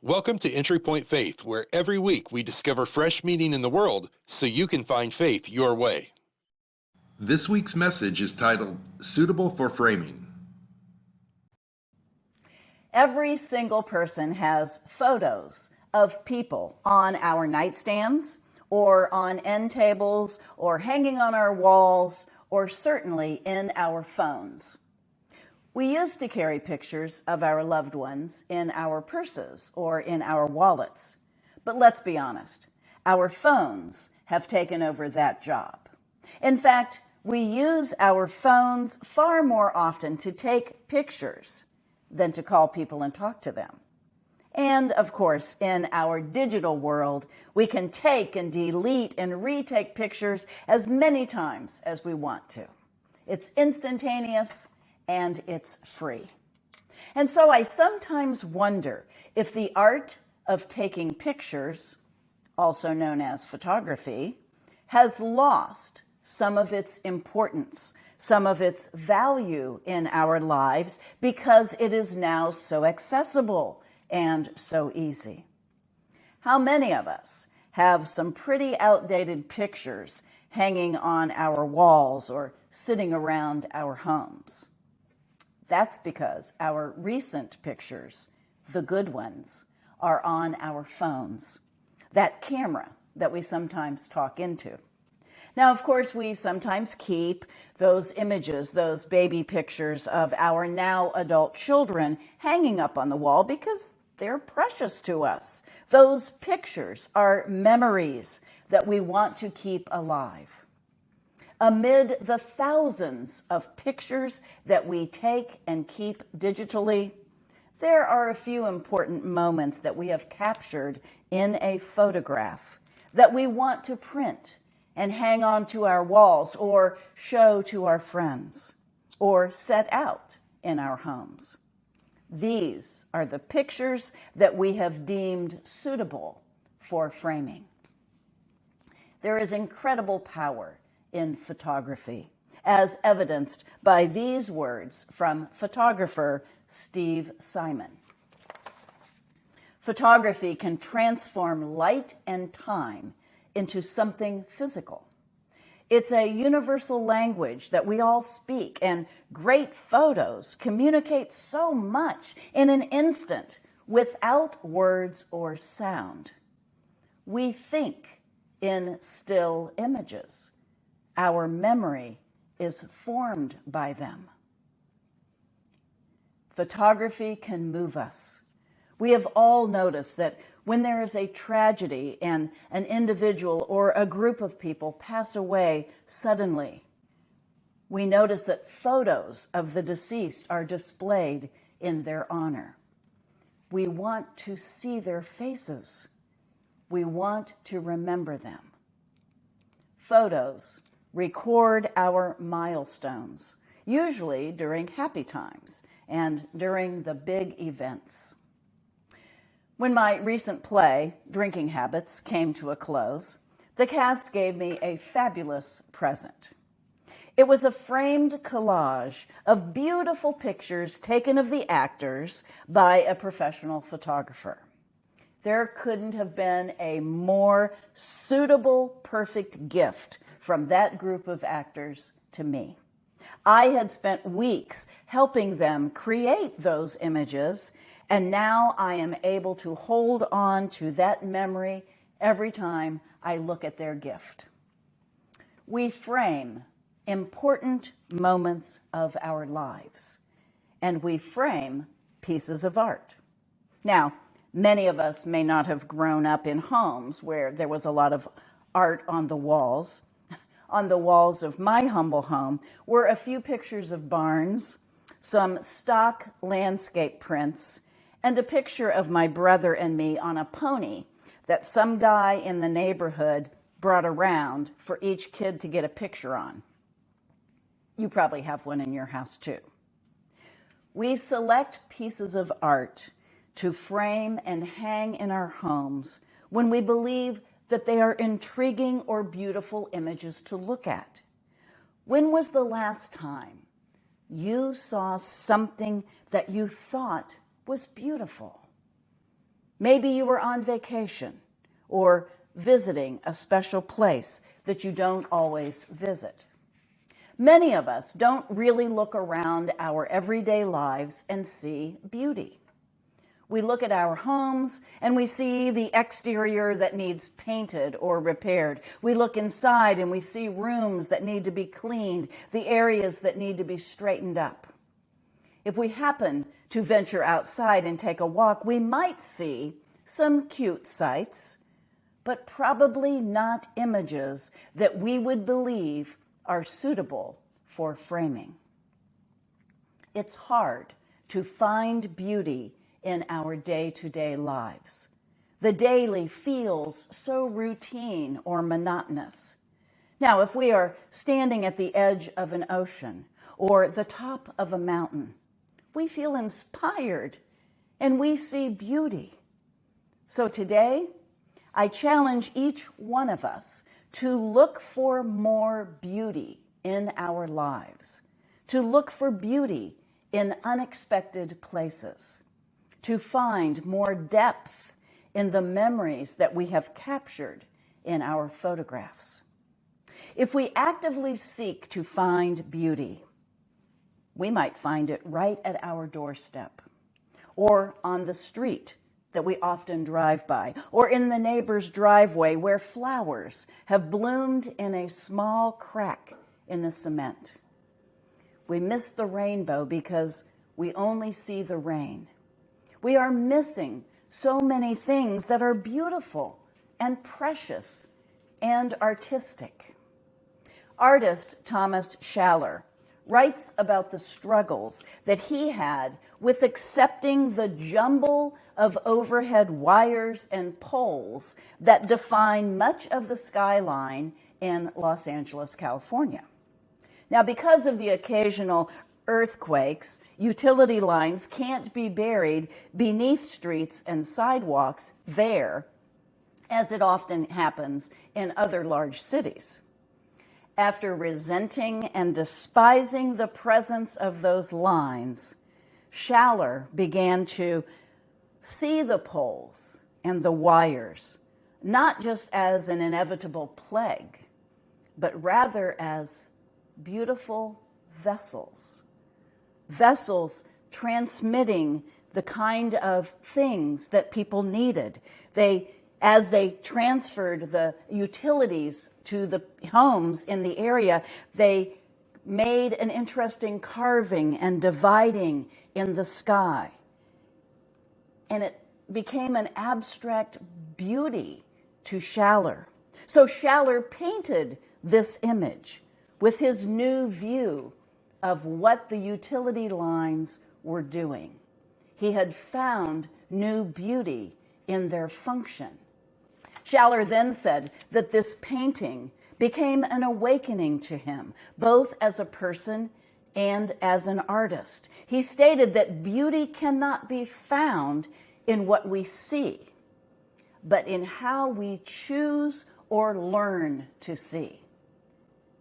Welcome to Entry Point Faith, where every week we discover fresh meaning in the world so you can find faith your way. This week's message is titled, Suitable for Framing. Every single person has photos of people on our nightstands or on end tables or hanging on our walls or certainly in our phones. We used to carry pictures of our loved ones in our purses or in our wallets. But let's be honest, our phones have taken over that job. In fact, we use our phones far more often to take pictures than to call people and talk to them. And of course, in our digital world, we can take and delete and retake pictures as many times as we want to. It's instantaneous and it's free. And so I sometimes wonder if the art of taking pictures, also known as photography, has lost some of its importance, some of its value in our lives because it is now so accessible and so easy. How many of us have some pretty outdated pictures hanging on our walls or sitting around our homes? That's because our recent pictures, the good ones, are on our phones, that camera that we sometimes talk into. Now, of course, we sometimes keep those images, those baby pictures of our now adult children hanging up on the wall because they're precious to us. Those pictures are memories that we want to keep alive. Amid the thousands of pictures that we take and keep digitally, there are a few important moments that we have captured in a photograph that we want to print and hang on to our walls or show to our friends or set out in our homes. These are the pictures that we have deemed suitable for framing. There is incredible power in photography, as evidenced by these words from photographer Steve Simon. Photography can transform light and time into something physical. It's a universal language that we all speak, and great photos communicate so much in an instant without words or sound. We think in still images. Our memory is formed by them. Photography can move us. We have all noticed that when there is a tragedy and an individual or a group of people pass away suddenly, we notice that photos of the deceased are displayed in their honor. We want to see their faces. We want to remember them. Photos record our milestones, usually during happy times and during the big events. When my recent play, Drinking Habits, came to a close, the cast gave me a fabulous present. It was a framed collage of beautiful pictures taken of the actors by a professional photographer. There couldn't have been a more suitable, perfect gift from that group of actors to me. I had spent weeks helping them create those images, and now I am able to hold on to that memory every time I look at their gift. We frame important moments of our lives, and we frame pieces of art. Now, many of us may not have grown up in homes where there was a lot of art on the walls. On the walls of my humble home were a few pictures of barns, some stock landscape prints, and a picture of my brother and me on a pony that some guy in the neighborhood brought around for each kid to get a picture on. You probably have one in your house too. We select pieces of art to frame and hang in our homes when we believe that they are intriguing or beautiful images to look at. When was the last time you saw something that you thought was beautiful? Maybe you were on vacation or visiting a special place that you don't always visit. Many of us don't really look around our everyday lives and see beauty. We look at our homes and we see the exterior that needs painted or repaired. We look inside and we see rooms that need to be cleaned, the areas that need to be straightened up. If we happen to venture outside and take a walk, we might see some cute sights, but probably not images that we would believe are suitable for framing. It's hard to find beauty in our day-to-day lives. The daily feels so routine or monotonous. Now, if we are standing at the edge of an ocean or the top of a mountain, we feel inspired and we see beauty. So today, I challenge each one of us to look for more beauty in our lives, to look for beauty in unexpected places, to find more depth in the memories that we have captured in our photographs. If we actively seek to find beauty, we might find it right at our doorstep, or on the street that we often drive by, or in the neighbor's driveway where flowers have bloomed in a small crack in the cement. We miss the rainbow because we only see the rain. We are missing so many things that are beautiful and precious and artistic. Artist Thomas Schaller writes about the struggles that he had with accepting the jumble of overhead wires and poles that define much of the skyline in Los Angeles, California. Now, because of the occasional earthquakes, utility lines can't be buried beneath streets and sidewalks there, as it often happens in other large cities. After resenting and despising the presence of those lines, Schaller began to see the poles and the wires not just as an inevitable plague, but rather as beautiful vessels. Vessels transmitting the kind of things that people needed. As they transferred the utilities to the homes in the area, they made an interesting carving and dividing in the sky. And it became an abstract beauty to Schaller. So Schaller painted this image with his new view of what the utility lines were doing. He had found new beauty in their function. Schaller then said that this painting became an awakening to him, both as a person and as an artist. He stated that beauty cannot be found in what we see, but in how we choose or learn to see.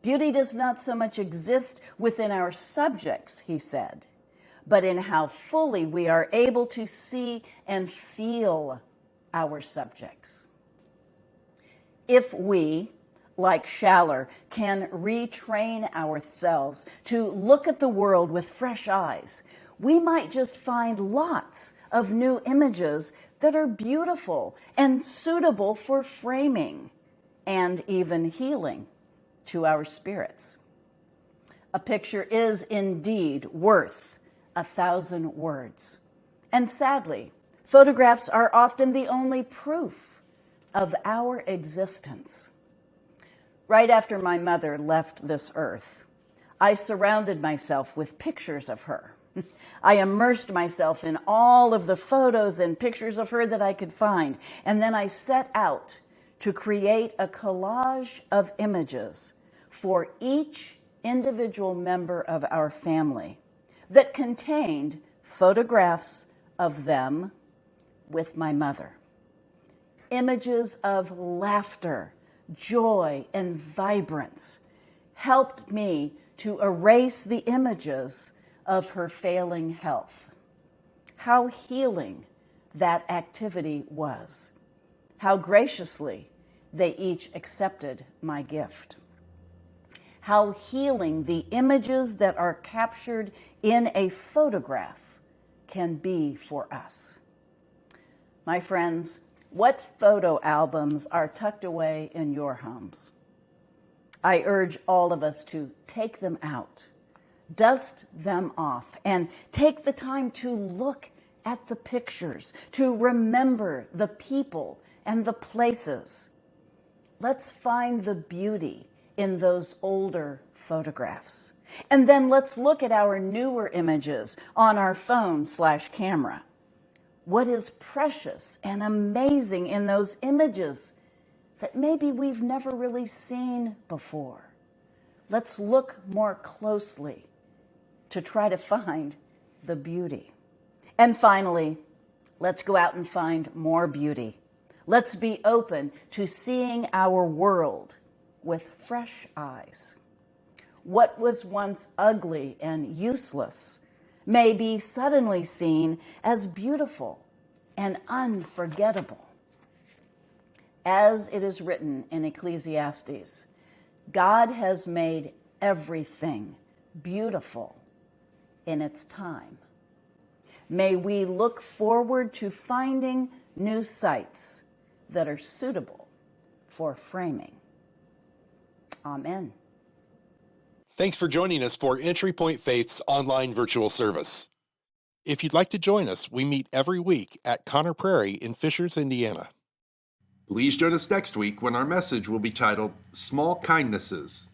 Beauty does not so much exist within our subjects, he said, but in how fully we are able to see and feel our subjects. If we, like Schaller, can retrain ourselves to look at the world with fresh eyes, we might just find lots of new images that are beautiful and suitable for framing and even healing to our spirits. A picture is indeed worth 1,000 words. And sadly, photographs are often the only proof of our existence. Right after my mother left this earth, I surrounded myself with pictures of her. I immersed myself in all of the photos and pictures of her that I could find, and then I set out to create a collage of images for each individual member of our family that contained photographs of them with my mother. Images of laughter, joy, and vibrance helped me to erase the images of her failing health. How healing that activity was, how graciously they each accepted my gift, how healing the images that are captured in a photograph can be for us. My friends, what photo albums are tucked away in your homes? I urge all of us to take them out, dust them off, and take the time to look at the pictures, to remember the people and the places. Let's find the beauty in those older photographs. And then let's look at our newer images on our phone/camera. What is precious and amazing in those images that maybe we've never really seen before? Let's look more closely to try to find the beauty. And finally, let's go out and find more beauty. Let's be open to seeing our world with fresh eyes. What was once ugly and useless may be suddenly seen as beautiful and unforgettable. As it is written in Ecclesiastes, God has made everything beautiful in its time. May we look forward to finding new sites that are suitable for framing. Amen. Thanks for joining us for Entry Point Faith's online virtual service. If you'd like to join us, we meet every week at Connor Prairie in Fishers, Indiana. Please join us next week when our message will be titled Small Kindnesses.